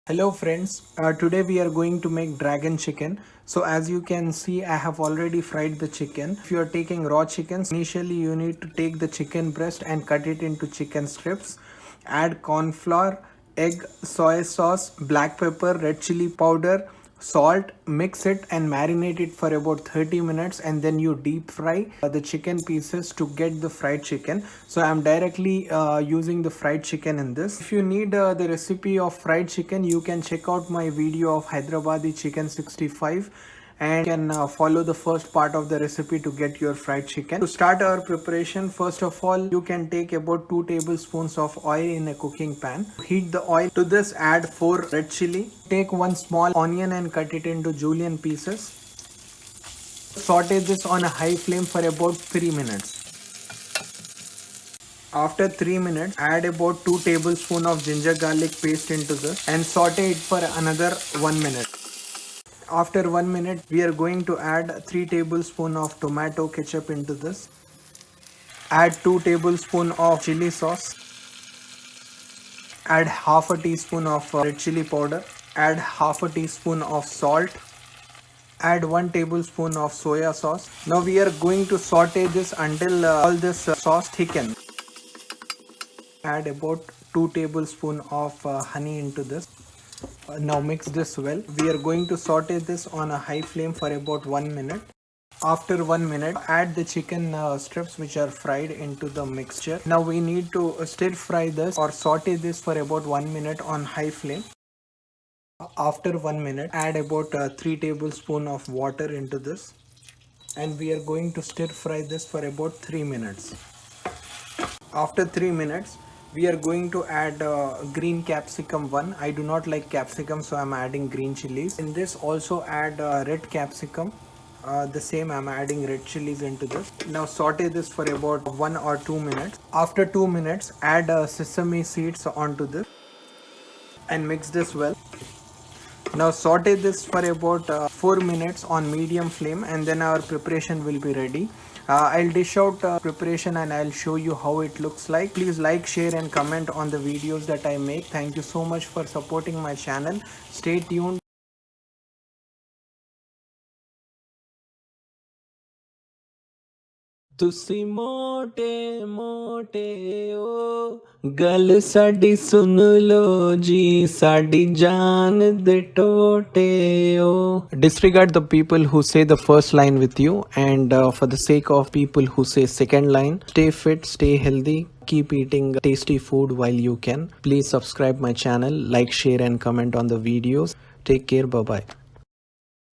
Hello friends, today we are going to make dragon chicken. So as you can see, I have already fried the chicken. If you are taking raw chickens, initially you need to take the chicken breast and cut it into chicken strips. Add corn flour, egg, soy sauce, black pepper, red chili powder, salt, mix it and marinate it for about 30 minutes, and then you deep fry the chicken pieces to get the fried chicken. So I'm directly using the fried chicken in this. If you need the recipe of fried chicken, you can check out my video of Hyderabadi chicken 65 and can follow the first part of the recipe to get your fried chicken. To start our preparation, first of all, you can take about 2 tablespoons of oil in a cooking pan. Heat the oil. To this add 4 red chili. Take 1 small onion and cut it into julienne pieces. Saute this on a high flame for about 3 minutes. After 3 minutes, add about 2 tablespoons of ginger garlic paste into this and saute it for another 1 minute. After 1 minute, we are going to add 3 tablespoons of tomato ketchup into this. Add 2 tablespoons of chili sauce. Add half a teaspoon of red chili powder. Add half a teaspoon of salt. Add 1 tablespoon of soya sauce. Now we are going to saute this until all this sauce thickens. Add about 2 tablespoons of honey into this. Now mix this well. We are going to saute this on a high flame for about 1 minute. After 1 minute, add the chicken strips which are fried into the mixture. Now we need to stir fry this or saute this for about 1 minute on high flame. After 1 minute, add about 3 tablespoons of water into this, and we are going to stir fry this for about 3 minutes. After 3 minutes, we are going to add green capsicum 1. I do not like capsicum, so I'm adding green chilies. In this also add red capsicum. The same, I'm adding red chilies into this. Now saute this for about 1 or 2 minutes. After 2 minutes, add sesame seeds onto this and mix this well. Now saute this for about 4 minutes on medium flame, and then our preparation will be ready. I'll dish out preparation and I'll show you how it looks like. Please like, share and comment on the videos that I make. Thank you so much for supporting my channel. Stay tuned. ਤੁਸੀਂ ਮੋਟੇ ਮੋਟੇ ਓ ਗੱਲ ਸਾਡੀ ਸੁਣ ਲੋ ਜੀ ਸਾਡੀ ਜਾਨ ਦੇ ਟੋਟੇ ਓ disregard the people who say the first line with you, and for the sake of people who say second line, stay fit, stay healthy, keep eating tasty food while you can. Please subscribe my channel, like, share and comment on the videos. Take care. Bye bye.